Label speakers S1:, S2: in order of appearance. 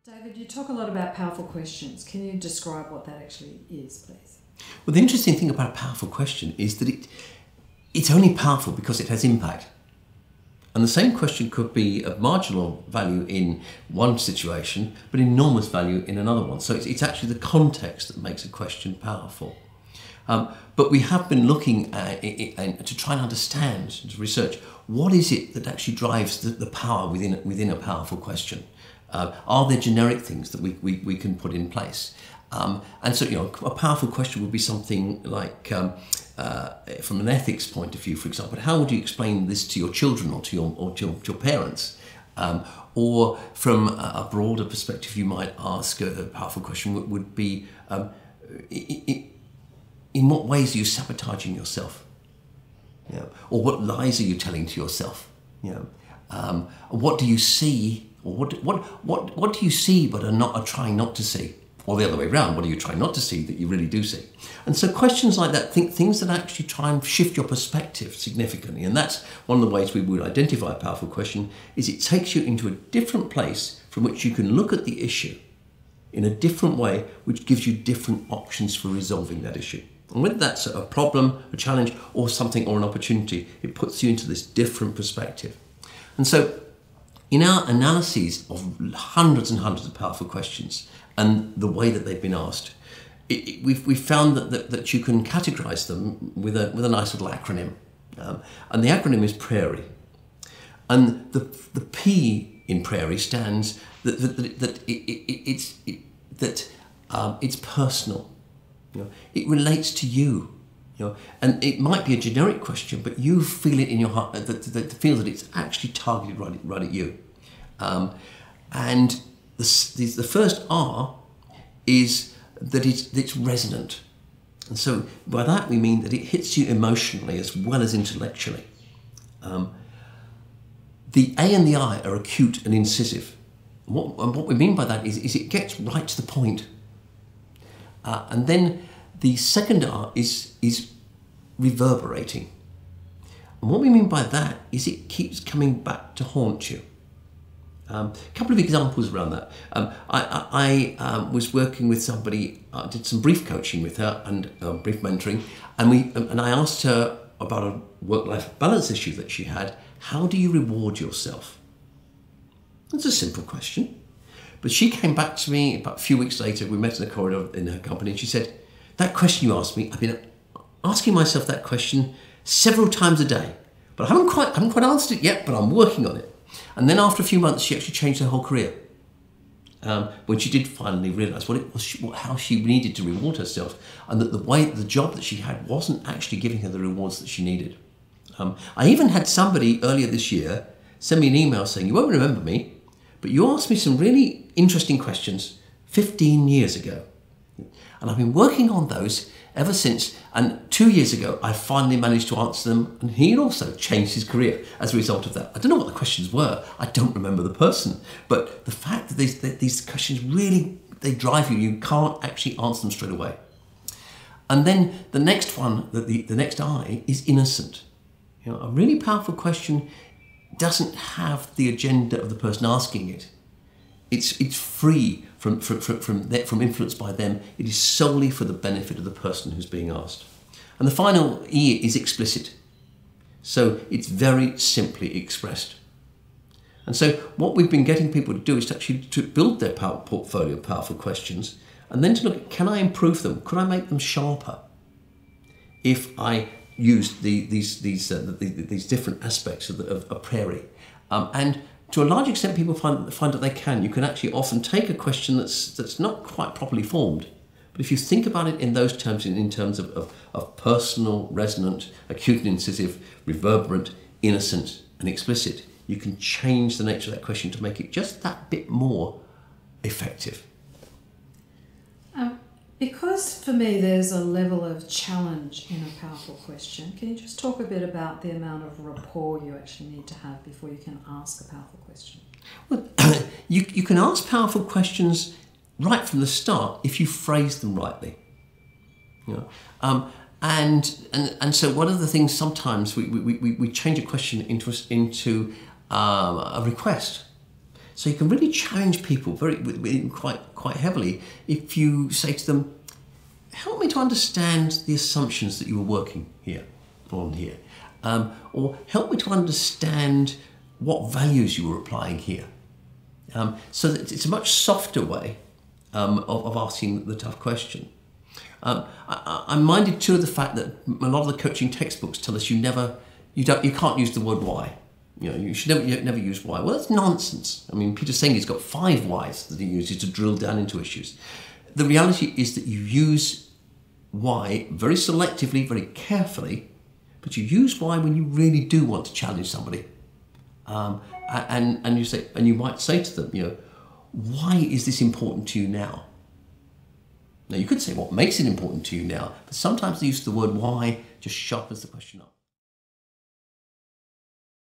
S1: David, you talk a lot about powerful questions. Can you describe what that actually is, please?
S2: Well, the interesting thing about a powerful question is that it's only powerful because it has impact. And the same question could be of marginal value in one situation, but enormous value in another one. So it's actually the context that makes a question powerful. But we have been looking at it to try and understand, to research, what is it that actually drives the power within a powerful question? Are there generic things that we can put in place? And so, a powerful question would be something like, from an ethics point of view, for example, how would you explain this to your children or to your parents? Or from a broader perspective, you might ask a powerful question would be, in what ways are you sabotaging yourself? Or what lies are you telling to yourself? What do you see? Or what do you see but are trying not to see? Or the other way around, what are you trying not to see that you really do see? And so questions like that, things that actually try and shift your perspective significantly. And that's one of the ways we would identify a powerful question, is it takes you into a different place from which you can look at the issue in a different way, which gives you different options for resolving that issue. And whether that's a problem, a challenge, or something, or an opportunity, it puts you into this different perspective. And so in our analyses of hundreds and hundreds of powerful questions and the way that they've been asked, we've found that you can categorize them with a nice little acronym. And the acronym is PRAIRIE. And the P in PRAIRIE stands that it's personal. It relates to you. And it might be a generic question, but you feel it in your heart, that feel that it's actually targeted right at you. And the first R is that it's resonant. And so by that we mean that it hits you emotionally as well as intellectually. The A and the I are acute and incisive. And what we mean by that is it gets right to the point. And then the second R is reverberating. And what we mean by that is it keeps coming back to haunt you. A couple of examples around that. I was working with somebody, did some brief coaching with her and brief mentoring, and I asked her about a work-life balance issue that she had. How do you reward yourself? That's a simple question. But she came back to me about a few weeks later. We met in the corridor in her company, and she said, that question you asked me, I've been asking myself that question several times a day, but I haven't quite answered it yet, but I'm working on it. And then after a few months, she actually changed her whole career. When she did finally realise what it was, how she needed to reward herself, and that the job that she had wasn't actually giving her the rewards that she needed. I even had somebody earlier this year send me an email saying, you won't remember me, but you asked me some really interesting questions 15 years ago. And I've been working on those ever since. And 2 years ago, I finally managed to answer them. And he also changed his career as a result of that. I don't know what the questions were. I don't remember the person. But the fact that these questions really, they drive you. You can't actually answer them straight away. And then the next one, the next I, is innocent. A really powerful question doesn't have the agenda of the person asking it. It's free from influence by them. It is solely for the benefit of the person who's being asked. And the final E is explicit. So it's very simply expressed. And so what we've been getting people to do is to build their portfolio of powerful questions, and then to look at, can I improve them? Could I make them sharper if I use these different aspects of PRAIRIE? And to a large extent, people find that they can. You can actually often take a question that's not quite properly formed, but if you think about it in those terms, in terms of personal, resonant, acute and incisive, reverberant, innocent and explicit, you can change the nature of that question to make it just that bit more effective.
S1: Because for me there's a level of challenge in a powerful question, can you just talk a bit about the amount of rapport you actually need to have before you can ask a powerful question?
S2: Well, you can ask powerful questions right from the start if you phrase them rightly. And so one of the things sometimes we change a question into a request. So you can really challenge people quite heavily if you say to them, help me to understand the assumptions that you were working on here. Or help me to understand what values you were applying here. So that it's a much softer way of asking the tough question. I'm minded too of the fact that a lot of the coaching textbooks tell us you can't use the word why. You should never use why. Well, that's nonsense. I mean, Peter Senge's got 5 whys that he uses to drill down into issues. The reality is that you use why very selectively, very carefully, but you use why when you really do want to challenge somebody. And you might say to them, why is this important to you now? Now, you could say what makes it important to you now, but sometimes the use of the word why just sharpens the question up.